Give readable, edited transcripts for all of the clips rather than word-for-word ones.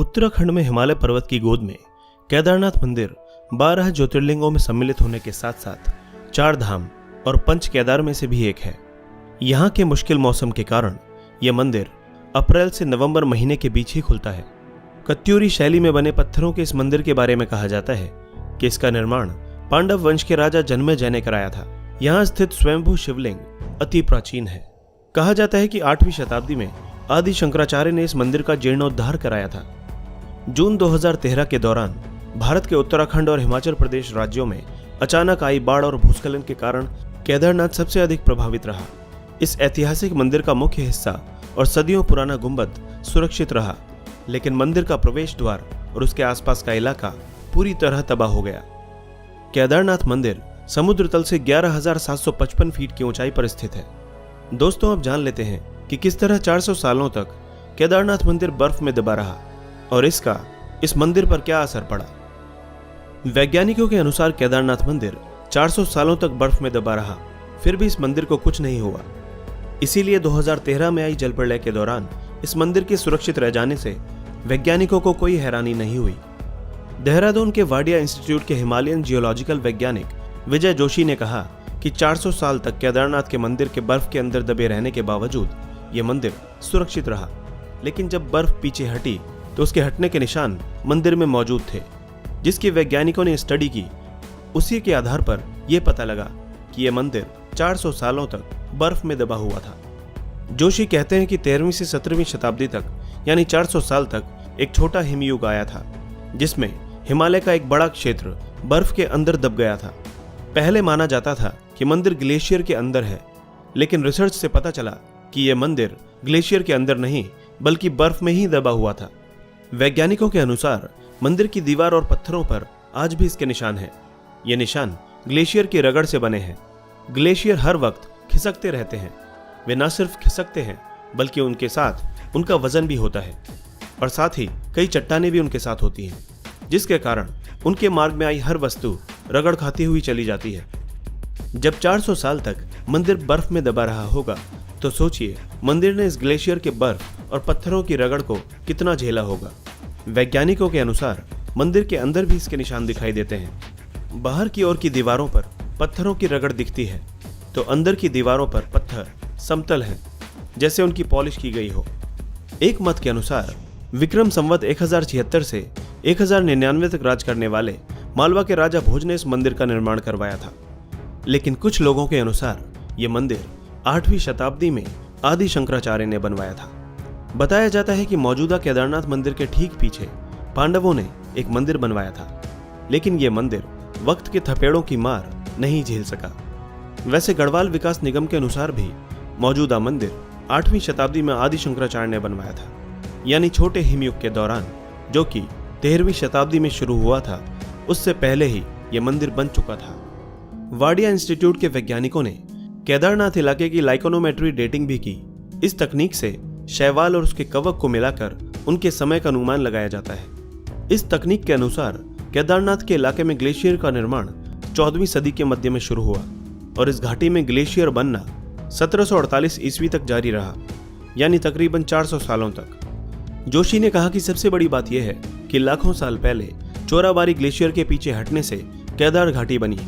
उत्तराखंड में हिमालय पर्वत की गोद में केदारनाथ मंदिर 12 ज्योतिर्लिंगों में सम्मिलित होने के साथ साथ 4 धाम और पंच केदार में से भी एक है। यहाँ के मुश्किल मौसम के कारण यह मंदिर अप्रैल से नवंबर महीने के बीच ही खुलता है। कत्यूरी शैली में बने पत्थरों के इस मंदिर के बारे में कहा जाता है कि इसका निर्माण पांडव वंश के राजा जन्मेजय ने कराया था। यहाँ स्थित स्वयंभू शिवलिंग अति प्राचीन है। कहा जाता है कि 8वीं शताब्दी में आदि शंकराचार्य ने इस मंदिर का जीर्णोद्धार कराया था। जून 2013 के दौरान भारत के उत्तराखंड और हिमाचल प्रदेश राज्यों में अचानक आई बाढ़ और भूस्खलन के कारण केदारनाथ सबसे अधिक प्रभावित रहा। इस ऐतिहासिक मंदिर का मुख्य हिस्सा और सदियों पुराना गुंबद सुरक्षित रहा, लेकिन मंदिर का प्रवेश द्वार और उसके आसपास का इलाका पूरी तरह तबाह हो गया। केदारनाथ मंदिर समुद्र तल से 11,755 फीट की ऊंचाई पर स्थित है। दोस्तों, अब जान लेते हैं कि किस तरह 400 सालों तक केदारनाथ मंदिर बर्फ में दबा रहा और इसका इस मंदिर पर क्या असर पड़ा। वैज्ञानिकों के अनुसार केदारनाथ मंदिर 400 सालों तक बर्फ में दबा रहा, फिर भी इस मंदिर को कुछ नहीं हुआ। इसीलिए 2013 में आई जल प्रलय के दौरान इस मंदिर के सुरक्षित रह जाने से वैज्ञानिकों को कोई हैरानी नहीं हुई। देहरादून के वाडिया इंस्टीट्यूट के हिमालयन जियोलॉजिकल वैज्ञानिक विजय जोशी ने कहा कि 400 साल तक केदारनाथ के मंदिर के बर्फ के अंदर दबे रहने के बावजूद यह मंदिर सुरक्षित रहा, लेकिन जब बर्फ पीछे हटी तो उसके हटने के निशान मंदिर में मौजूद थे, जिसकी वैज्ञानिकों ने स्टडी की। उसी के आधार पर यह पता लगा कि यह मंदिर 400 सालों तक बर्फ में दबा हुआ था। जोशी कहते हैं कि 13वीं से 17वीं शताब्दी तक यानी 400 साल तक एक छोटा हिमयुग आया था, जिसमें हिमालय का एक बड़ा क्षेत्र बर्फ के अंदर दब गया था। पहले माना जाता था कि मंदिर ग्लेशियर के अंदर है, लेकिन रिसर्च से पता चला कि यह मंदिर ग्लेशियर के अंदर नहीं बल्कि बर्फ में ही दबा हुआ था। वैज्ञानिकों के अनुसार मंदिर की दीवार और पत्थरों पर आज भी इसके निशान हैं। ये निशान ग्लेशियर की रगड़ से बने हैं। ग्लेशियर हर वक्त खिसकते रहते हैं। वे न सिर्फ खिसकते हैं बल्कि उनके साथ उनका वजन भी होता है और साथ ही कई चट्टानें भी उनके साथ होती हैं, जिसके कारण उनके मार्ग में आई हर वस्तु रगड़ खाती हुई चली जाती है। जब 400 साल तक मंदिर बर्फ में दबा रहा होगा तो सोचिए मंदिर ने इस ग्लेशियर के बर्फ और पत्थरों की रगड़ को कितना झेला होगा। वैज्ञानिकों के अनुसार मंदिर के अंदर भी इसके निशान दिखाई देते हैं। बाहर की ओर की दीवारों पर पत्थरों की रगड़ दिखती है तो अंदर की दीवारों पर पत्थर समतल हैं, जैसे उनकी पॉलिश की गई हो। एक मत के अनुसार विक्रम संवत 1076 से 1099 तक राज करने वाले मालवा के राजा भोज ने इस मंदिर का निर्माण करवाया था, लेकिन कुछ लोगों के अनुसार यह मंदिर 8वीं शताब्दी में आदि शंकराचार्य ने बनवाया था। बताया जाता है कि मौजूदा केदारनाथ मंदिर के ठीक पीछे पांडवों ने एक मंदिर बनवाया था, लेकिन यह मंदिर वक्त के थपेड़ों की मार नहीं झेल सका। वैसे गढ़वाल विकास निगम के अनुसार भी मौजूदा मंदिर 8वीं शताब्दी में आदि शंकराचार्य ने बनवाया था, यानी छोटे हिमयुग के दौरान, जो कि 13वीं शताब्दी में शुरू हुआ था। उससे पहले ही यह मंदिर बन चुका था। वाडिया इंस्टीट्यूट के वैज्ञानिकों ने केदारनाथ इलाके की लाइकोनोमेट्री डेटिंग भी की। इस तकनीक से शैवाल और उसके कवक को मिलाकर उनके समय का अनुमान लगाया जाता है। इस तकनीक के अनुसार केदारनाथ के इलाके में ग्लेशियर का निर्माण 14वीं सदी के मध्य में शुरू हुआ और इस घाटी में ग्लेशियर बनना 1748 ईस्वी तक जारी रहा, यानी तकरीबन 400 सालों तक। जोशी ने कहा कि सबसे बड़ी बात यह है कि लाखों साल पहले चोराबारी ग्लेशियर के पीछे हटने से केदार घाटी बनी।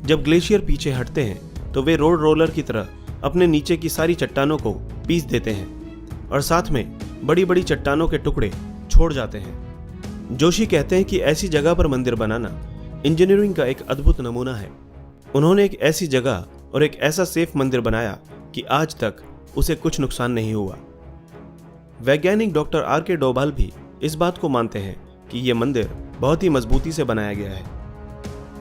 जब ग्लेशियर पीछे हटते हैं तो वे रोड रोलर की तरह अपने नीचे की सारी चट्टानों को पीस देते हैं और साथ में बड़ी बड़ी चट्टानों के टुकड़े छोड़ जाते हैं। जोशी कहते हैं कि ऐसी जगह पर मंदिर बनाना इंजीनियरिंग का एक अद्भुत नमूना है। उन्होंने एक ऐसी जगह और एक ऐसा सेफ मंदिर बनाया कि आज तक उसे कुछ नुकसान नहीं हुआ। वैज्ञानिक डॉक्टर R.K. डोभाल भी इस बात को मानते हैं कि यह मंदिर बहुत ही मजबूती से बनाया गया है।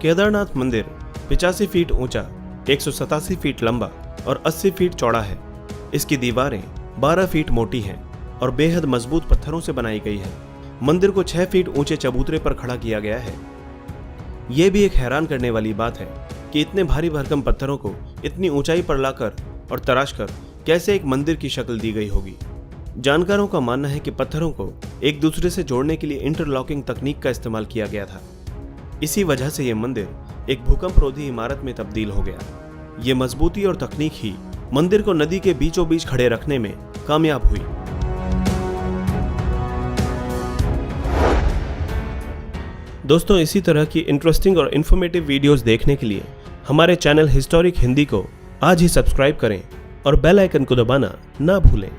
केदारनाथ मंदिर 85 फीट ऊंचा, 187 फीट लंबा और 80 फीट चौड़ा है। इसकी दीवारें 12 फीट मोटी हैं और बेहद मजबूत पत्थरों से बनाई गई है। मंदिर को 6 फीट ऊंचे चबूतरे पर खड़ा किया गया है। यह भी एक हैरान करने वाली बात है कि इतने भारी भरकम पत्थरों को इतनी ऊंचाई पर लाकर और तराशकर कैसे एक मंदिर की शक्ल दी गई होगी। जानकारों का मानना है कि पत्थरों को एक दूसरे से जोड़ने के लिए इंटरलॉकिंग तकनीक का इस्तेमाल किया गया था। इसी वजह से यह मंदिर एक भूकंपरोधी इमारत में तब्दील हो गया। ये मजबूती और तकनीक ही मंदिर को नदी के बीचों बीच खड़े रखने में कामयाब हुई। दोस्तों, इसी तरह की इंटरेस्टिंग और इन्फॉर्मेटिव वीडियोस देखने के लिए हमारे चैनल हिस्टोरिक हिंदी को आज ही सब्सक्राइब करें और बेल आइकन को दबाना ना भूलें।